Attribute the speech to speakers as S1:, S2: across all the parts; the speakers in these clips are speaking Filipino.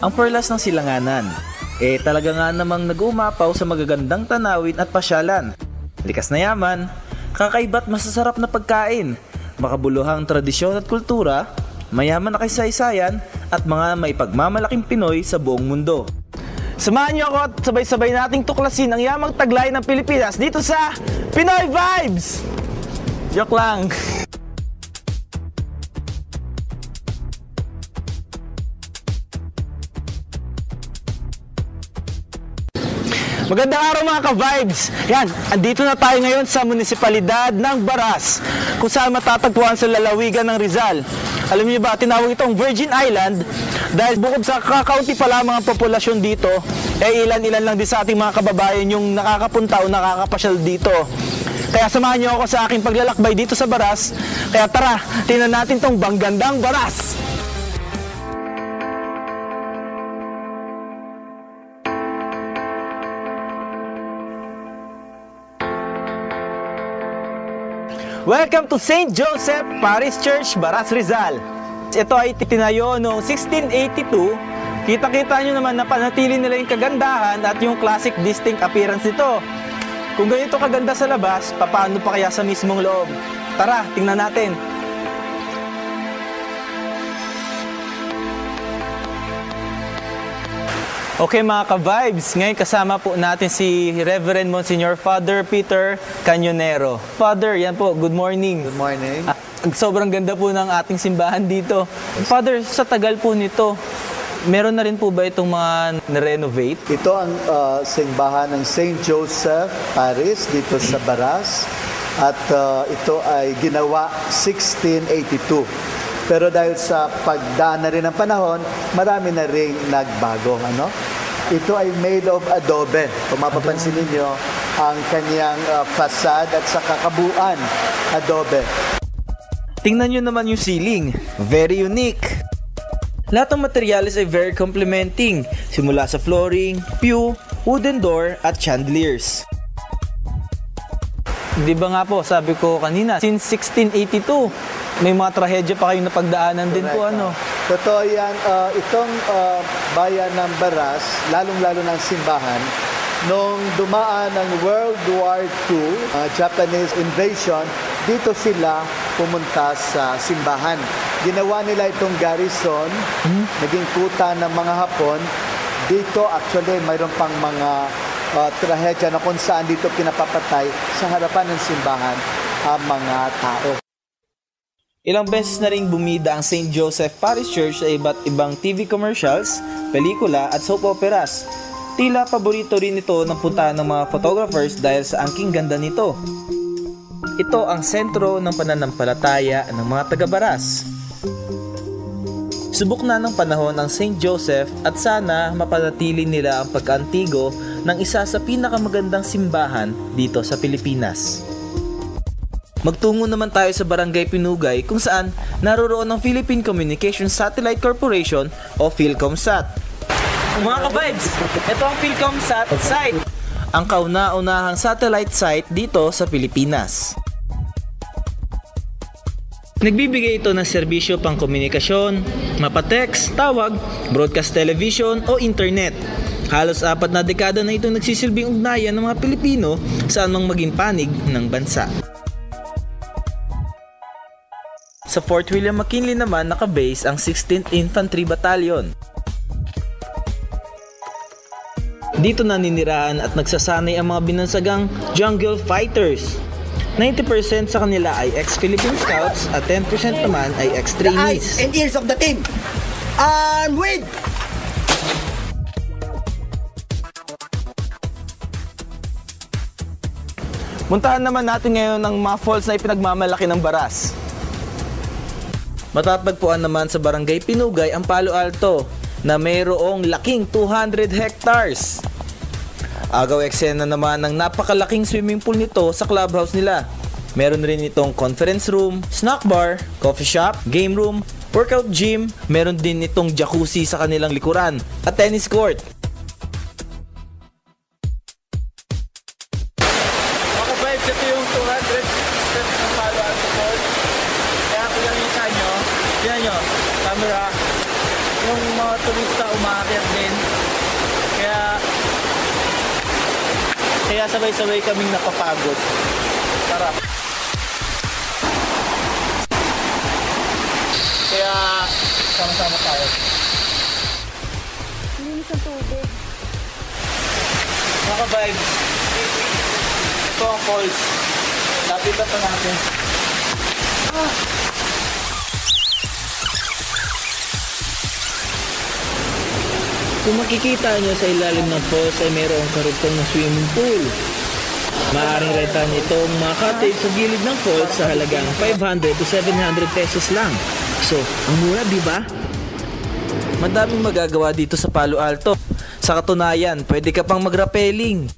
S1: ang perlas ng silanganan. Talaga nga namang nag-umapaw sa magagandang tanawin at pasyalan. Likas na yaman, kakaiba't masasarap na pagkain, makabuluhang tradisyon at kultura, mayaman na kasaysayan at mga maipagmamalaking Pinoy sa buong mundo. Samahan niyo ako at sabay-sabay nating tuklasin ang yamang taglay ng Pilipinas dito sa Pinoy Vibes! Joke lang! Magandang araw mga ka-vibes! Yan, andito na tayo ngayon sa munisipalidad ng Baras, kung saan matatagpuan sa lalawigan ng Rizal. Alam niyo ba, tinawag itong Virgin Island dahil bukod sa kakaunti pa lamang ang populasyon dito, ilan-ilan lang din sa ating mga kababayan yung nakakapunta o nakakapasyal dito. Kaya samahan niyo ako sa aking paglalakbay dito sa Baras. Kaya tara, tingnan natin tong banggandang Baras! Welcome to St. Joseph Parish Church, Baras, Rizal. Ito ay tinayo noong 1682. Kita-kita nyo naman na panatili nila yung kagandahan at yung classic distinct appearance nito. Kung ganito kaganda sa labas, paano pa kaya sa mismong loob? Tara, tingnan natin. Okay mga ka-vibes, ngayon kasama po natin si Reverend Monsignor Father Peter Cañonero. Father, yan po, good morning.
S2: Good morning.
S1: Sobrang ganda po ng ating simbahan dito. Father, sa tagal po nito, meron na rin po ba itong mga na-renovate?
S2: Ito ang simbahan ng St. Joseph Parish dito sa Baras. At ito ay ginawa 1682. Pero dahil sa pagdaan na rin ng panahon, marami na rin nagbago. Ano? Ito ay made of adobe. Kung mapapansin ninyo, ang kanyang facade at sa kakabuuan, adobe.
S1: Tingnan nyo naman yung ceiling. Very unique. Lahat ng materials ay very complementing. Simula sa flooring, pew, wooden door, at chandeliers. Di ba nga po, sabi ko kanina, since 1682, may mga trahedya pa kayong napagdaanan din po, ano?
S2: Totoo yan. Itong bayan ng Baras, lalong-lalo ng simbahan, nung dumaan ng World War II, Japanese invasion, dito sila pumunta sa simbahan. Ginawa nila itong garrison, naging kuta ng mga Hapon. Dito, actually, mayroon pang mga trahedya na kung saan dito pinapapatay sa harapan ng simbahan ang mga tao.
S1: Ilang beses na ring bumida ang St. Joseph Parish Church sa iba't ibang TV commercials, pelikula at soap operas. Tila paborito rin ito ng puntahan ng mga photographers dahil sa angking ganda nito. Ito ang sentro ng pananampalataya ng mga taga-Baras. Subok na ng panahon ang St. Joseph at sana mapanatili nila ang pagkaantigo ng isa sa pinakamagandang simbahan dito sa Pilipinas. Magtungo naman tayo sa Barangay Pinugay kung saan naroroon ang Philippine Communications Satellite Corporation o PhilComSat. Mga ka-vibes, ito ang PhilComSat site, ang kauna-unahang satellite site dito sa Pilipinas. Nagbibigay ito ng serbisyo pang komunikasyon, mapatext, tawag, broadcast television o internet. Halos 4 na dekada na itong nagsisilbing ugnayan ng mga Pilipino saan mang maging panig ng bansa. Sa Fort William McKinley naman nakabase ang 16th Infantry Battalion. Dito naniniraan at nagsasanay ang mga binansagang jungle fighters. 90% sa kanila ay ex-Philippine Scouts at 10% naman ay ex-trainees.
S3: The eyes and ears of the team. Armed with...
S1: Puntahan naman natin ngayon ang mga falls na ipinagmamalaki ng Baras. Matatagpuan naman sa Barangay Pinugay ang Palo Alto na mayroong laking 200 hectares. Agaw eksena naman ng napakalaking swimming pool nito sa clubhouse nila. Meron rin itong conference room, snack bar, coffee shop, game room, workout gym, meron din itong jacuzzi sa kanilang likuran at tennis court. Mga vibes, ito yung 200 steps ng Palo Alto Falls. Kaya kung nakita nyo, yan nyo, camera, yung mga tuloy vista umakyat din. Kaya sabay-sabay kaming napapagod. Tara. Kaya sama-sama tayo.
S4: Linis ang tubig.
S1: Mga vibes. Ito ang falls. Lapitan pa natin. Kung makikita nyo sa ilalim ng falls ay mayroong karugtong na swimming pool. Maaaring rentahan itong mga cottage sa gilid ng falls sa halagang 500 to 700 pesos lang. So, ang mura, di ba? Madaming magagawa dito sa Palo Alto. Sa katunayan, pwede ka pang mag-rappelling.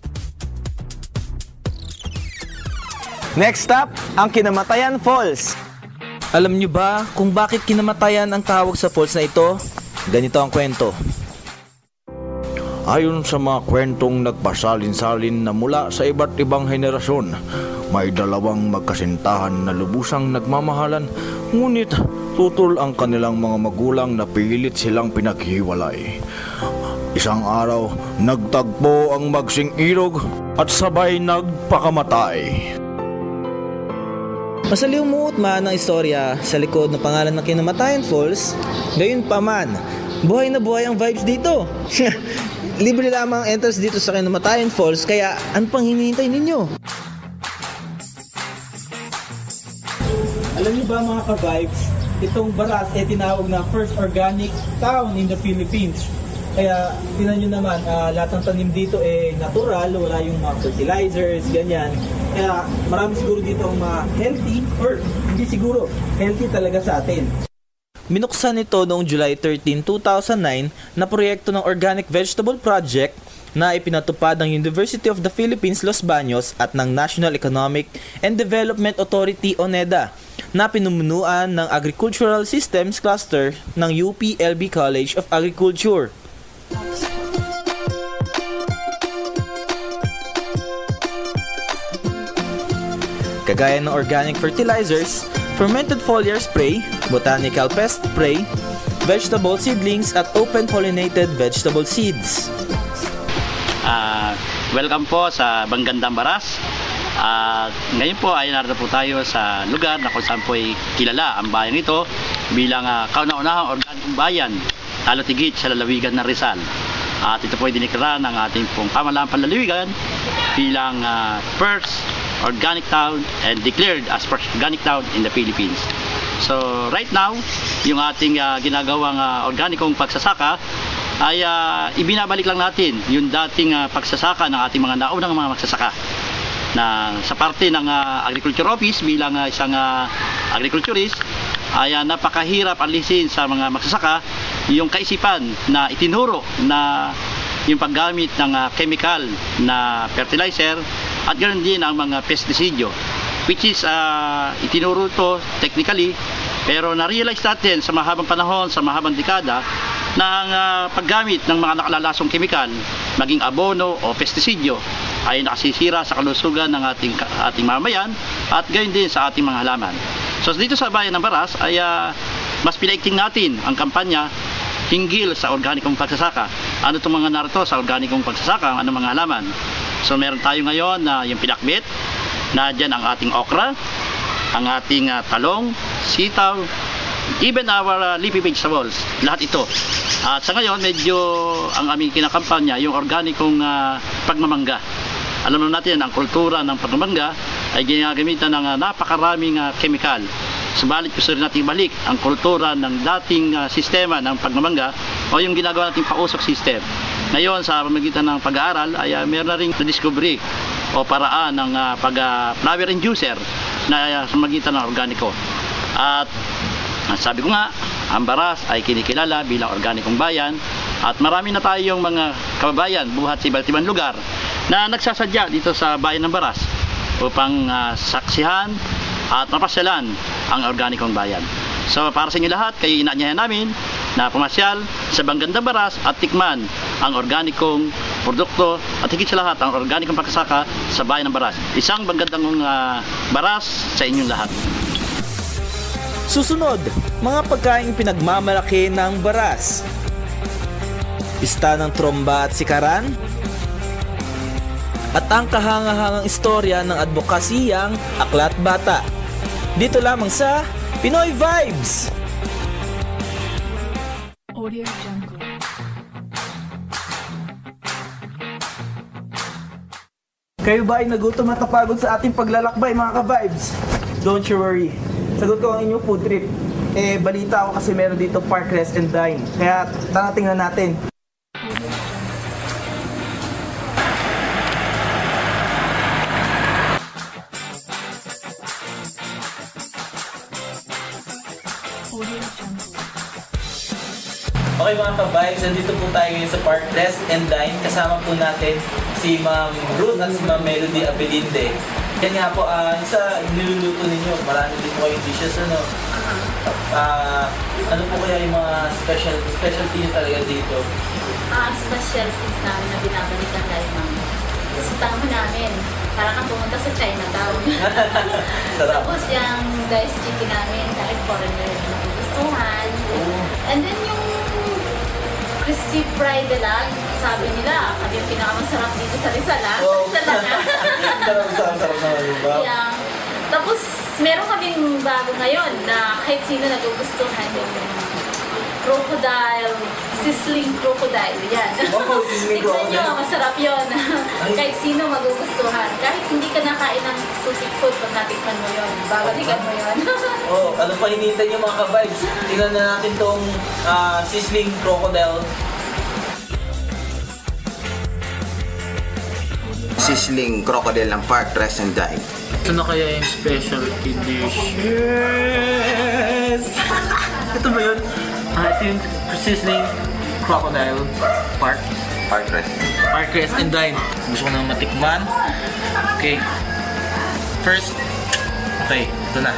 S1: Next stop, ang Kinamatayan Falls. Alam nyo ba kung bakit Kinamatayan ang tawag sa falls na ito? Ganito ang kwento.
S5: Ayon sa mga kwentong nagpasalin-salin na mula sa iba't ibang henerasyon, may dalawang magkasintahan na lubusang nagmamahalan, ngunit tutol ang kanilang mga magulang na pilit silang pinaghiwalay. Isang araw, nagtagpo ang magsing irog at sabay nagpakamatay.
S1: Masalimuot man ang istorya sa likod ng pangalan ng Kinamatayan Falls, gayon pa man, buhay na buhay ang vibes dito. Libre lamang ang entrance dito sa Kinamatayan Falls, kaya ano pang hinihintay ninyo? Alam niyo ba mga ka-vibes, itong Baras ay tinawag na first organic town in the Philippines. Kaya tinan nyo naman, lahat ng tanim dito ay natural, wala yung mga fertilizers, ganyan. Kaya marami siguro dito ang mga healthy, or hindi siguro, healthy talaga sa atin. Binuksan ito noong July 13, 2009 na proyekto ng Organic Vegetable Project na ipinatupad ng University of the Philippines Los Baños at ng National Economic and Development Authority o NEDA na pinumunuan ng Agricultural Systems Cluster ng UP-LB College of Agriculture. Kagaya ng organic fertilizers, fermented foliar spray, botanical pest spray, vegetable seedlings at open pollinated vegetable seeds.
S6: Welcome po sa Banggandang Baras. Ngayon po ay narito po tayo sa lugar na kung saan po ay kilala ang bayan ito bilang kauna-unahang organikong bayan, lalo tigit sa lalawigan ng Rizal. At ito po ay diniklara ng ating pong pamahalaan panlalawigan bilang first organic town and declared as first organic town in the Philippines. So right now, yung ating ginagawang organikong pagsasaka ay ibinabalik lang natin yung dating pagsasaka ng ating mga naunang mga magsasaka na sa parte ng Agriculture Office bilang isang agriculturist ay napakahirap alisin sa mga magsasaka yung kaisipan na itinuro na yung paggamit ng chemical na fertilizer at ganoon din ang mga pestisidyo, which is itinuro to technically, pero na-realize natin sa mahabang panahon, sa mahabang dekada na ang paggamit ng mga nakalalasong chemical, maging abono o pestisidyo, ay nakasisira sa kalusugan ng ating mamayan at gayon din sa ating mga halaman. So dito sa bayan ng Baras ay mas pinaigting natin ang kampanya hinggil sa organikong pagsasaka. Ano itong mga narito sa organikong pagsasaka, ano mga halaman? So meron tayo ngayon na yung pinakbit, na dyan ang ating okra, ang ating talong, sitaw, even our leafy vegetables, lahat ito. At sa ngayon, medyo ang aming kinakampanya, yung organikong pagmamangga. Alam natin, ang kultura ng pagmamangga ay ginagamitan ng napakaraming chemical. Subalit gusto rin natin balik ang kultura ng dating sistema ng pagmamangga o yung ginagawa nating pausok system. Ngayon, sa pamamagitan ng pag-aaral, ay meron na rin na-discovery o paraan ng pag-flower inducer na sa pamamagitan ng organiko. At sabi ko nga, ang Baras ay kinikilala bilang organikong bayan at marami na tayong mga kababayan buhat sa iba't ibang lugar na nagsasadya dito sa bayan ng Baras upang saksihan at mapasyalan ang organikong bayan. So para sa inyo lahat, kayo inaanyahan namin na pumasyal sa Banggandang Baras at tikman ang organikong produkto at higit sa lahat ang organikong pagsasaka sa bayan ng Baras. Isang Banggandang Baras sa inyong lahat.
S1: Susunod, mga pagkaing pinagmamalaki ng Baras. pista ng tromba at sikaran, at ang kahangahangang istorya ng advokasiyang Aklat Bata. Dito lamang sa Pinoy Vibes!
S4: Audio Jungle.
S1: Kayo ba ay nagutom at napagod sa ating paglalakbay mga ka-vibes? Don't you worry. Sagot ko ang inyong food trip. Balita ako kasi meron dito Park Rest and Dine. Kaya tara tingnan natin.
S4: Audio Jungle.
S1: Okay mga ka-vibes, nandito po tayo ngayon sa Park Rest and Dine. Kasama po natin si Ma'am Ruth at si Ma'am Melody Abelinde. Yan nga po, sa niluluto ninyo, marami din po kayong dishes, ano? Ano po kaya yung mga specialty nyo talaga dito?
S7: Specialties namin na binabalikan tayo ng sutahan mo namin. Para kang pumunta sa Chinatown.
S1: Sarap.
S7: Tapos yung diced chicken namin, kahit foreigner na nagugustuhan. And then yung crispy fried lag, sabi nila, kami yung pinakamasarap dito sa Rizal, ha?
S1: Wow.
S7: Sa Rizal lang,
S1: Sarap naman yung ba?
S7: yeah. Tapos, meron kaming bago ngayon na kahit sino nagugustuhan yung crocodile, sizzling crocodile, yan.
S1: Oh, sizzling
S7: Tignan
S1: crocodile.
S7: nyo, masarap yun. Kahit sino magugustuhan. Kahit hindi ka nakain ng exotic food, pag natikman mo yun, babalikan mo yun.
S1: Oh, ano pa hinihintay nyo mga ka-vibes? Tingnan na natin tong sizzling crocodile.
S8: Sizzling crocodile ng Park Rest and Dine.
S1: Ito na kaya yung specialty dish? Yes! Ito ba yun? Ito yung sizzling crocodile park.
S8: Park Rest.
S1: Park Rest and Dine. Gusto ko na matikman. Okay. First, okay, ito na.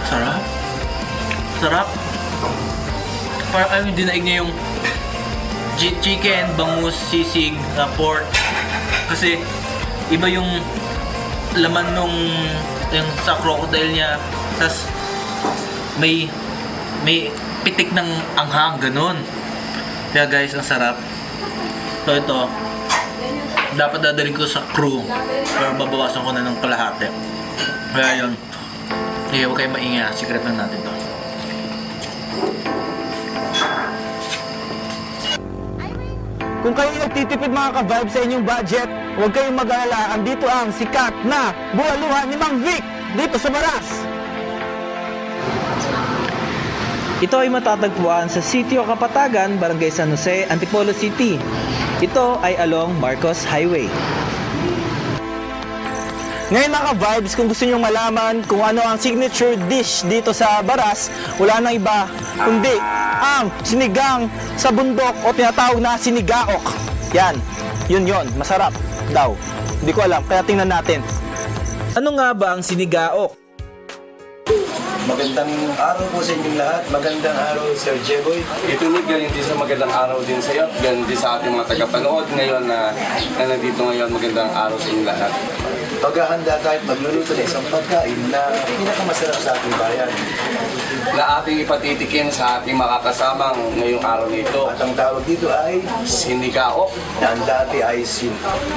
S1: Sarap. Sarap. Parang ano, dinaig niya yung chicken, bangus, sisig, pork. Kasi iba yung laman nung yung sa crocodile niya. Tas may pitik ng anghang, ganun. Kaya guys, ang sarap. So ito, dapat dadalhin ko sa crew. Pero babawasan ko na ng kalahati. Kaya yun. Okay, huwag kayo maingay. Secret na natin to. Kung kayo nagtitipid mga ka-vibe sa inyong budget, huwag kayong mag-alala. Andito ang sikat na buwaluhan ni Mang Vic dito sa Baras. Ito ay matatagpuan sa Sitio Kapatagan, Barangay San Jose, Antipolo City. Ito ay along Marcos Highway. Ngayon mga ka-vibes, kung gusto nyo malaman kung ano ang signature dish dito sa Baras, wala nang iba kundi ang sinigang sa bundok o tinatawag na sinigaok. Yan, yun, masarap daw. Hindi ko alam, kaya tingnan natin. Ano nga ba ang sinigaok?
S9: Magandang araw po sa inyong lahat. Magandang araw, Sir Jeboy. Ito ni ganyan din sa magandang araw din sa iyo. Ganyan din sa ating mga tagapanood ngayon na nandito ngayon. Magandang araw sa inyong lahat. Paghahanda tayo magluluto ng isang pagkain na pinakamasarap sa ating bayan. Na ating ipatitikin sa ating makakasamang ngayong araw nito. At ang tawag dito ay sinigaok. Na ang dati ay ito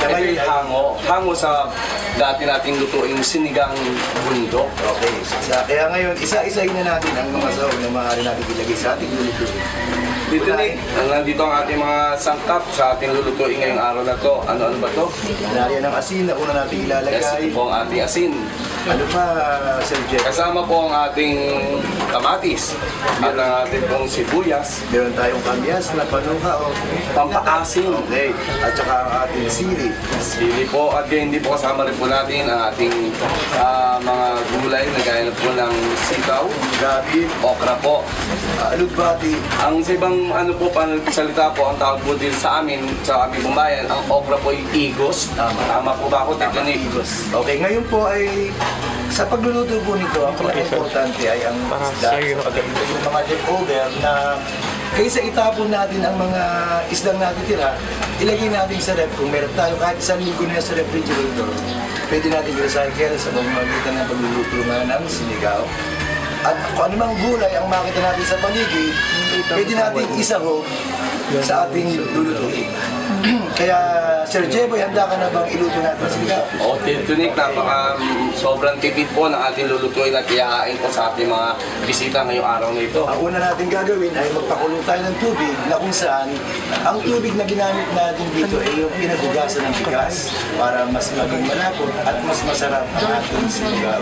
S9: ay hango. Hango sa dati nating lutuing sinigang bundok. Okay. Kaya ngayon, isa-isahin na natin ang mga sahog na maaari natin ilagay sa ating lulutuin. Dito nandito ang ating mga sangkap sa ating lulutuin ngayong araw na to. Ano ba to? Nariyan ng asin na una natin ilalagay. Yes, ito po ang ating asin. Ano pa, Sir Jeff? Kasama po ang ating kamatis at ang ating pong sibuyas. Meron tayong kamyas na panuka o pampaasin. Okay. At saka ang ating sili. Sili po. At hindi po kasama rin po natin ang ating mga gulay na gaya na po ng sitaw, gabi, okra po. Alugbati. Ang sa ibang salita po, ang tawag po din sa amin, sa aming bumbayan, ang okra po ay igos. Tama po ba ako? Tama, igos. Okay, ngayon po ay sa pagluluto po nito, ang pinaka-importante ay ang isda. Yung mga leftover na Kaysa itapon natin ang mga isdang natitira, ilagay natin sa ref. Kung meron tayo kahit isang linggo na yan sa refrigerator, pwede natin i-recycle sa pamamagitan ng pagluluto nga ng sinigaw. At kung anumang gulay ang makita natin sa paligid, pwede natin isahog sa ating lulutuin. Kaya, Sir Jeboy, handa ka na bang iluto natin sinigaw?
S10: O, Tunik, sobrang tipid po ng ating lulutuin at ihahain po sa ating mga bisita ngayong araw na ito.
S2: Ang una natin gagawin ay magpakulo tayo ng tubig na kung saan ang tubig na ginamit natin dito ay yung pinaghugasan ng bigas para mas maging malapot at mas masarap ang ating sinigaw.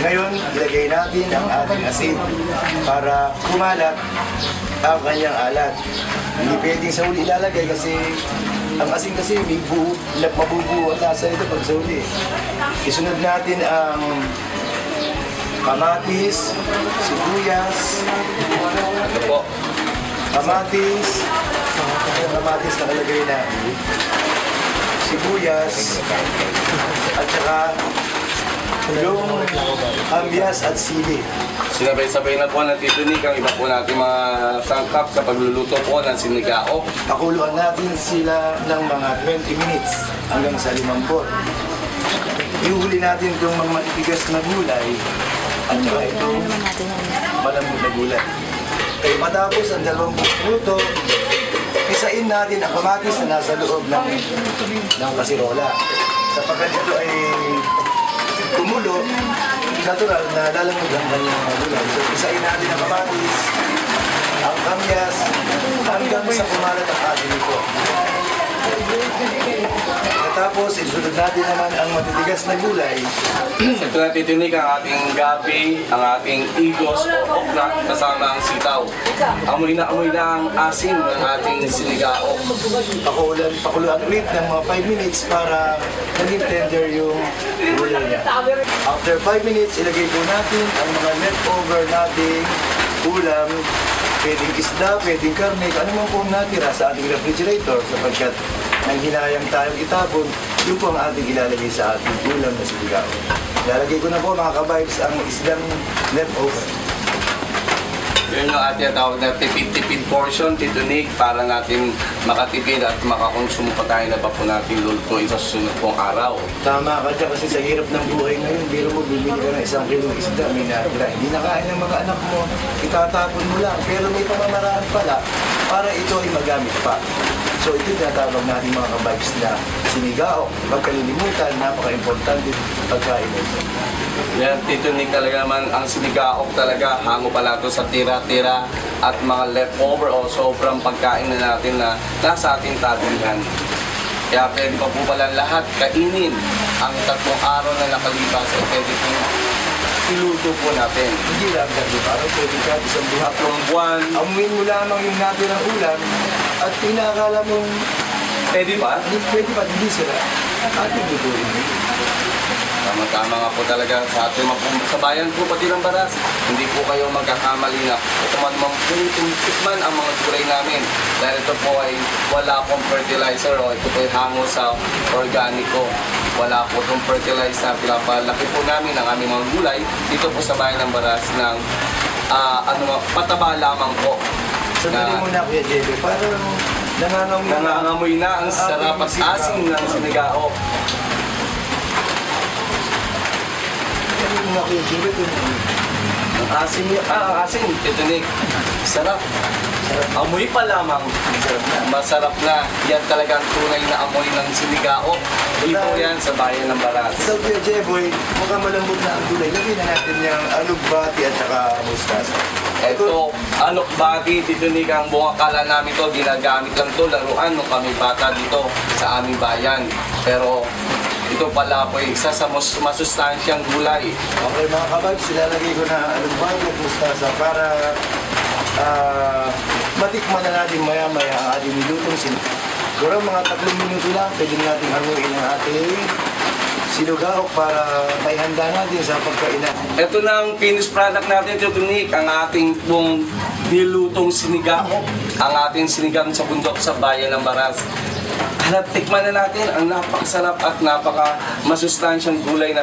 S2: Ngayon, ilagay natin ang ating asin para kumalat ang kanyang alat. Hindi pwedeng sa huli ilalagay kasi ang asin kasi may mabubuo at lasa ito pag sa huli. Isunod natin ang kamatis, sibuyas, kamatis nakalagay na, sibuyas, at saka yung ambias at sili.
S10: Sinabay-sabay na po ng Titunik ang iba po natin mga sangkap sa pagluluto po ng sinigaw.
S2: Pakuluan natin sila ng mga 20 minutes hanggang sa 5 pot. Ihuli natin itong mga matitigas na gulay at saka itong malambot na gulay. Kaya matapos ang 20 minuto, isain natin ang kamatis na nasa loob ng kasirola. Sapagkat ito ay kumulo, natural na lalamog ang kanyang gulay. So, isain natin ang kamatis, ang kamyas, hanggang sa kumalat ang asin ito. Tapos, isunod natin naman ang matitigas na gulay.
S10: Ito na Titunik ang ating gabi, ang ating igos o okra kasama ang sitaw. Amoy na ang asin ng ating sinigaw.
S2: Pakuluan ulit ng mga 5 minutes para naging tender yung gulay niya. After 5 minutes, ilagay po natin ang mga leftover nating ulam. Pwedeng isda, pwedeng karne, ano man po natira sa ating refrigerator sapagkat nang hinayang tayong itapon, yun po ang ating ilalagay sa ating ulam na sinigaw. Ilalagay ko na po mga ka-vibes ang isdang leftover.
S10: Yun yung ating tawag na tipid-tipid portion, Titunik, para natin makatipid at makakonsumo pa tayo na ba po natin lulutuin sa susunod pong araw.
S2: Tama ka dyan kasi sa hirap ng buhay ngayon, biro mo bibili ka ng 1 kilong isda, may natira. Hindi nakain ng mga anak mo, itatapon mo lang. Pero may pamamaraan pala para ito ay magamit pa. So ito yung tinatawag natin mga ka-vibes na sinigaw. Huwag kalilimutan, napaka-importante pagkain ito.
S10: Yan, Titunik, talaga naman ang sinigaok talaga, hango pala ito sa tira-tira at mga leftover o sobrang pagkain na natin na nasa ating tabungan. Kaya pwede pa po pala lahat kainin ang 3 araw na nakalipas ay pwede po iluto po natin.
S2: Hindi lang dahil araw, pwede ka
S10: 3 buwan.
S2: Amuin mo lamang yung natin ng ulam at pinakala mong
S10: Pwede ba?
S2: Pwede pa, hindi sila. Ating lutuin.
S10: Tama-tama nga po talaga sa ating sa bayan po pati ng Baras. Hindi po kayo magkakamali na tikman ang mga gulay namin. Dahil ito po ay wala pong fertilizer o ito po ay hango sa organiko. Wala po itong fertilizer. Pinapalaki po namin ang aming mga gulay dito po sa bayan ng Baras ng pataba lamang po.
S2: Sandali muna Kuya JB, parang
S10: nangangamoy na ang sarap at asin ng sinigaw. Ang asin, Titunik. Sarap. Amoy pa lamang. Masarap na. Yan talagang tunay na amoy ng sinigaw. Dito yan sa bayan ng Baras.
S2: So, Kuya Jeboy, mukhang malambot na ang gulay. Lagyan na natin yung alugbati at saka mustasa.
S10: Ito, alokbati, Titunik, ang buong akala namin to, ginagamit lang to, laruan nung kami bata dito sa aming bayan. Pero ito pala po isa sa masustansyang gulay.
S2: Okay mga kabag, silalagay ko na alugbati at mustasa para matikman na natin maya-maya ang ating nilutong sinigaw. Siguro mga 3 minuto lang, pwede natin hanguin ang ating sinugaw para maihanda natin sa pagkainan.
S10: Ito na ang finished product natin, Titunik, ang ating pong nilutong sinigaw. Ang ating sinigang sa bundok sa bayan ng Baras. Tikman na natin ang napakasarap at masustansyang gulay na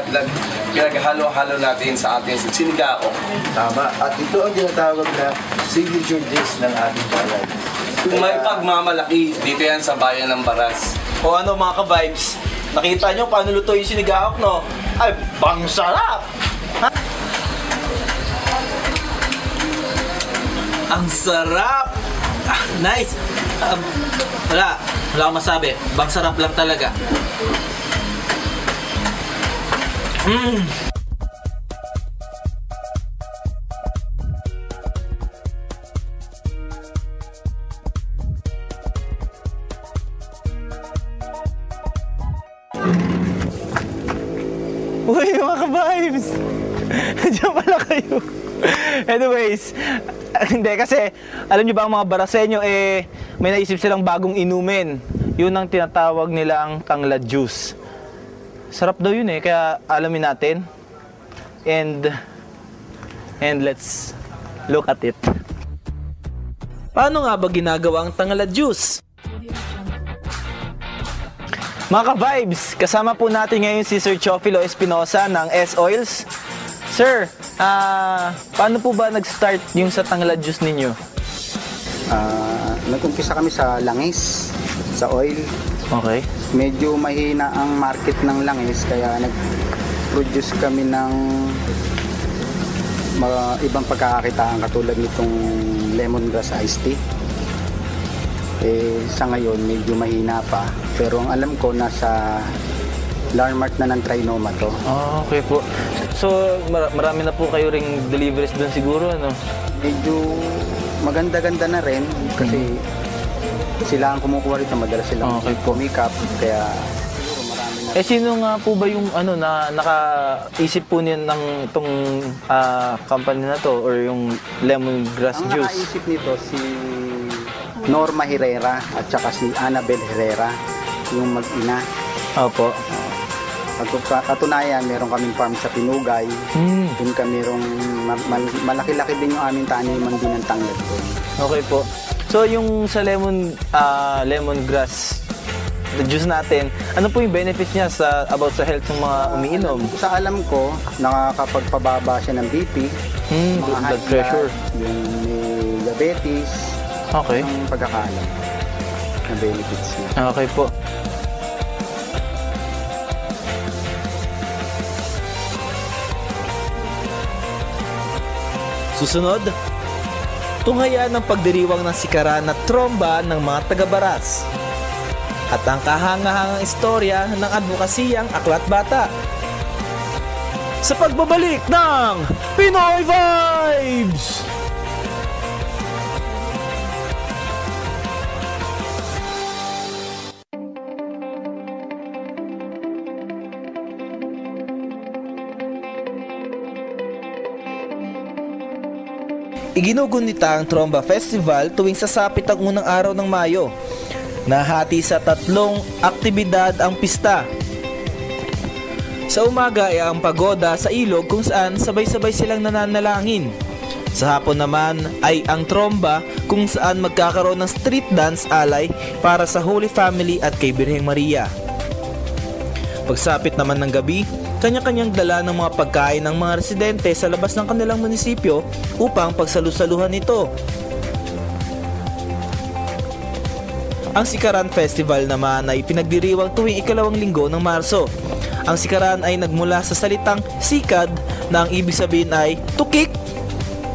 S10: pinaghalo-halo natin sa ating sinigaok.
S2: Tama. At ito ang tinatawag na signature dish ng ating bayan.
S10: May pagmamalaki dito yan sa bayan ng Baras.
S1: O ano mga ka-vibes, nakita nyo paano luto yung sinigaok, no? Ay, bang sarap! Ha? Ang sarap! Ah, nice! Wala akong masabi. Bang sarap lang talaga. Uy, mga ka-vibes! Diyan pala kayo. Anyways, hindi kasi, alam niyo ba ang mga Baraseño, may naisip silang bagong inumin. Yun ang tinatawag nilang tanglad juice. Sarap daw yun kaya alamin natin. And let's look at it. Paano nga ba ginagawa ang tanglad juice? Mga ka-vibes, kasama po natin ngayon si Sir Chofilo Espinosa ng S-Oils. Sir, paano po ba nag-start yung sa tanglad juice ninyo?
S11: Nag-umpisa kami sa langis, sa oil.
S1: Okay.
S11: Medyo mahina ang market ng langis kaya nag-produce kami ng mga ibang pagkakakitaan katulad nitong lemongrass iced tea. Sa ngayon medyo mahina pa, pero ang alam ko nasa landmark na ng Trinoma to.
S1: Okay po. So marami na po kayo ring deliveries doon siguro, ano?
S11: Medyo maganda-ganda na rin kasi sila ang kumukuha rito, madalas silang kumikap, kaya marami na.
S1: Sino nga po ba yung na nakaisip po niyan ng itong company na to or yung lemongrass
S11: ang
S1: juice?
S11: Ang nakaisip nito si Norma Herrera at saka si Annabel Herrera, yung mag-ina.
S1: Opo.
S11: Katunayan, meron kaming farm sa Pinugay. Doon kami malaki-laki din yung aming taniman din ng tanglad doon.
S1: Okay po. So yung sa lemongrass juice natin, ano po yung benefits niya about sa health ng mga umiinom?
S11: Sa alam ko, nakakapagpababa siya ng BP, mga
S1: blood pressure,
S11: yung may diabetes.
S1: Okay.
S11: Ang pagkakaalam na benefits niya.
S1: Okay po. Susunod, tunghayan ang pagdiriwang ng sikaran na tromba ng mga taga-Baras at ang kahangahangang istorya ng advokasiyang Aklat Bata sa pagbabalik ng Pinoy Vibes! Iginugunita ang Tromba Festival tuwing sasapit ang unang araw ng Mayo. Nahati sa 3 aktibidad ang pista. Sa umaga ay ang pagoda sa ilog kung saan sabay-sabay silang nananalangin. Sa hapon naman ay ang tromba kung saan magkakaroon ng street dance alay para sa Holy Family at kay Birheng Maria. Pagsapit naman ng gabi, kanya-kanyang dala ng mga pagkain ng mga residente sa labas ng kanilang munisipyo upang pagsalusaluhan ito. Ang Sikaran Festival naman ay pinagdiriwang tuwing ikalawang linggo ng Marso. Ang sikaran ay nagmula sa salitang sikad na ang ibig sabihin ay tukik.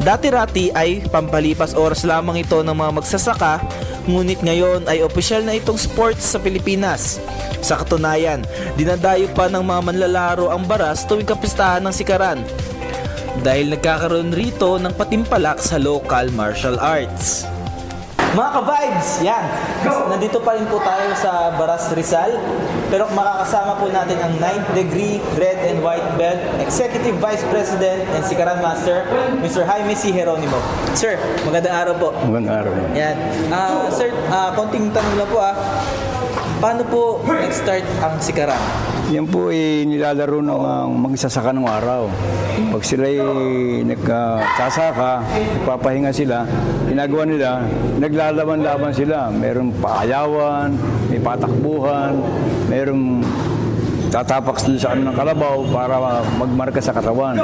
S1: Dati-rati ay pampalipas oras lamang ito ng mga magsasaka, ngunit ngayon ay opisyal na itong sports sa Pilipinas. Sa katunayan, dinadayo pa ng mga manlalaro ang Baras tuwing kapistahan ng sikaran dahil nagkakaroon rito ng patimpalak sa local martial arts. Mga ka-vibes, yan! Nandito pa rin po tayo sa Baras Rizal, pero makakasama po natin ang 9th degree red and white belt Executive Vice President and Sikaran Master, Mr. Jaime C. Geronimo. Sir, magandang araw po.
S12: Magandang araw.
S1: Yan. Sir, konting tanong lang po Paano po nag-start ang sikaran?
S12: Yan po ay nilalaro ng magsasaka ng araw. Pag sila'y nagkasaka, nagpapahinga sila, ginagawa nila, naglalaban-laban sila. Merong paayawan, may patakbuhan, merong tatapak sila sa ng kalabaw para magmarka sa katawan.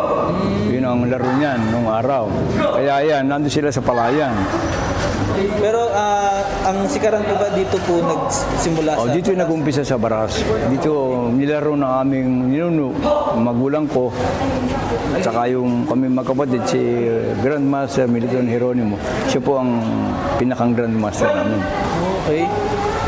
S12: Yun ang laro niyan nung araw. Kaya yan, nandun sila sa palayan.
S1: Pero ang sikaran po ba dito po nagsimula sa...
S12: Dito nag-umpisa sa Baras. Dito nilaro ng aming ninuno, magulang ko, at saka yung kami magkapatid, si Grandmaster Militon Jeronimo. Siya po ang pinakang Grandmaster namin.
S1: Okay.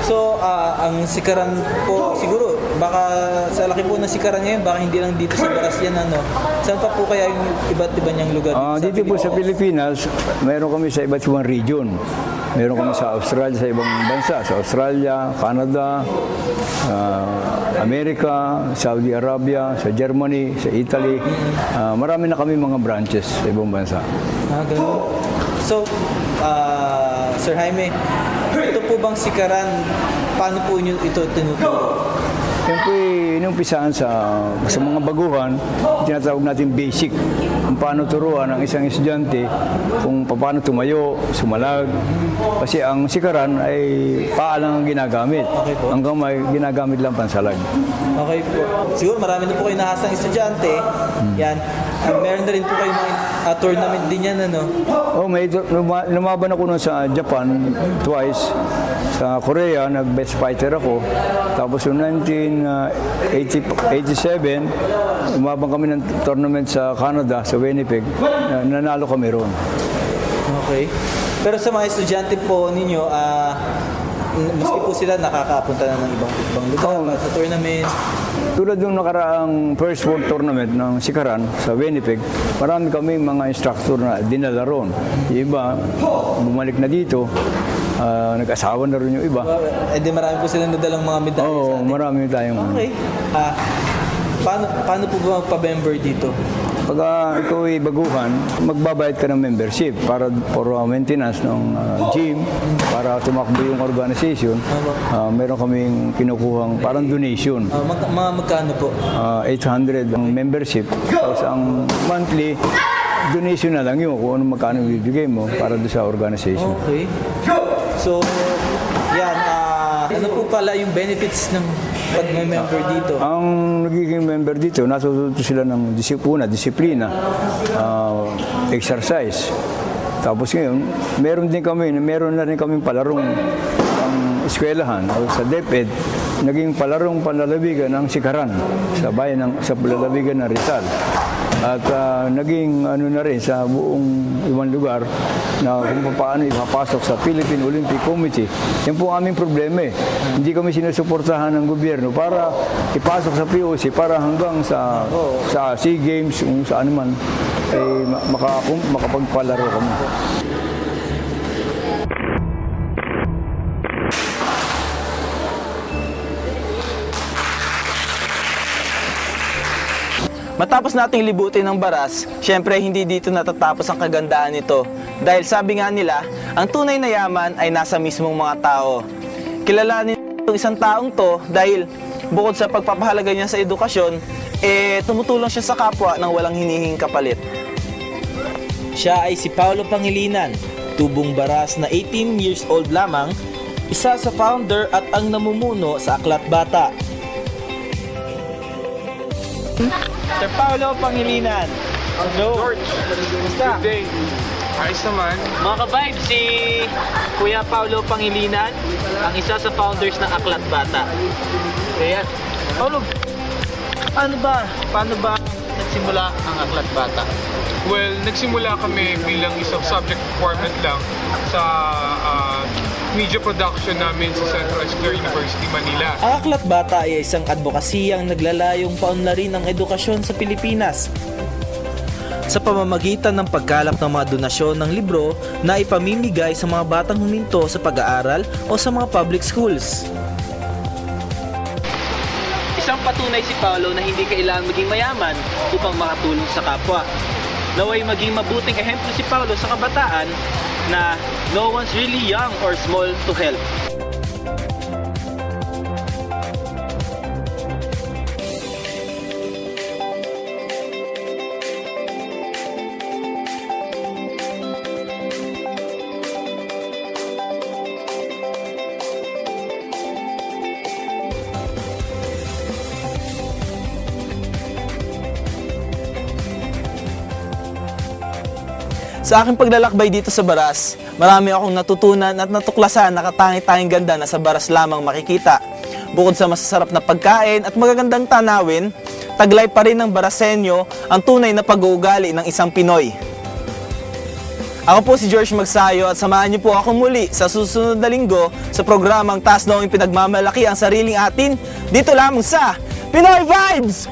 S1: So, ang sikaran po, siguro, baka sa laki po na sikaran ngayon, baka hindi lang dito sa Baras yan, ano? Saan pa po kaya yung iba't iba niyang lugar?
S12: Dito po sa Pilipinas, mayroon kami sa iba't ibang region. Meron kami sa Australia, sa ibang bansa. Sa Australia, Canada, Amerika, Saudi Arabia, sa Germany, sa Italy. Marami na kami mga branches sa ibang bansa.
S1: Ganun. So, Sir Jaime, ito po bang sikaran, paano po niyo ito tinuturo?
S12: Yan po inumpisahan sa mga baguhan, tinatawag natin basic. Kung paano turuan ang isang estudyante, kung paano tumayo, sumalag. Kasi ang sikaran ay paa lang ang ginagamit.
S1: Okay po.
S12: Ang kamay, ginagamit lang pansalag.
S1: Okay po. Siguro marami na po kayo nakasang estudyante. Yan. Meron na rin po kayo mga tournament din yan, ano?
S12: May lumaban ako nun sa Japan twice. Sa Korea, nag-best fighter ako. Tapos yung 1987, umabang kami ng tournament sa Canada, sa Winnipeg. Nanalo kami roon.
S1: Okay. Pero sa mga estudyante po ninyo, maski po sila nakakapunta na ng ibang lugar sa tournament.
S12: Tulad yung nakaraang first world tournament ng sikaran sa Winnipeg, marami kami mga instructor na dinala roon. Yung iba, bumalik na dito. Nag-asawa na rin yung iba.
S1: Di marami po silang nadalang mga medalya sa atin.
S12: Marami tayong.
S1: Okay. Paano po ba magpa-member dito?
S12: Pag ikaw ay baguhan, magbabayad ka ng membership para for maintenance ng gym, para tumakbo yung organization. Meron kaming kinukuhang parang donation.
S1: Magkano po?
S12: 800 ang membership. Tapos ang monthly, donation na lang yun kung ano magkano ibibigay mo para doon sa organization.
S1: Okay. So, yan. Ano po pala yung benefits ng pag-member dito?
S12: Ang nagiging member dito, natututo sila ng disiplina, exercise. Tapos ngayon, meron na rin kaming palarong eskwelahan o sa DepEd, naging palarong panlalawigan ng sikaran sa bayan sa panlalawigan ng Rizal. At naging na rin sa buong ibang lugar na kung paano ipapasok sa Philippine Olympic Committee. Yan po ang aming problema eh. Hindi kami sinusuportahan ng gobyerno para ipasok sa POC para hanggang sa SEA Games, kung saan man, ay makapagpalaro kami.
S1: Matapos nating libutin ng Baras, syempre hindi dito natatapos ang kagandahan nito. Dahil sabi nga nila, ang tunay na yaman ay nasa mismong mga tao. Kilalanin itong isang taong to dahil bukod sa pagpapahalaga niya sa edukasyon, tumutulong siya sa kapwa nang walang hinihing kapalit. Siya ay si Paulo Pangilinan, tubong Baras na 18 years old lamang, isa sa founder at ang namumuno sa Aklat Bata. Sir Paulo Pangilinan. Hello.
S13: George.
S1: Kumusta?
S13: Good day. Ayos naman.
S1: Mga ka-vibe, si Kuya Paulo Pangilinan, ang isa sa founders ng Aklat Bata. Ayan. Paulo, paano ba nagsimula ang Aklat Bata?
S13: Well, nagsimula kami bilang isang subject requirement lang sa media production namin sa Central Escolar University, Manila.
S1: Ang Aklat Bata ay isang advokasiyang naglalayong paunlarin ng edukasyon sa Pilipinas sa pamamagitan ng pagkalap ng mga donasyon ng libro na ipamimigay sa mga batang huminto sa pag-aaral o sa mga public schools. Isang patunay si Paulo na hindi kailangang maging mayaman upang makatulong sa kapwa. Naway maging mabuting ehemplo si Paulo sa kabataan na no one's really young or small to help. Sa aking paglalakbay dito sa Baras, marami akong natutunan at natuklasan na katangi-tanging ganda na sa Baras lamang makikita. Bukod sa masasarap na pagkain at magagandang tanawin, taglay pa rin ng Barasenyo ang tunay na pag-uugali ng isang Pinoy. Ako po si George Magsayo at samahan niyo po ako muli sa susunod na linggo sa programang Taas Noong Pinagmamalaki ang Sariling Atin dito lamang sa Pinoy Vibes!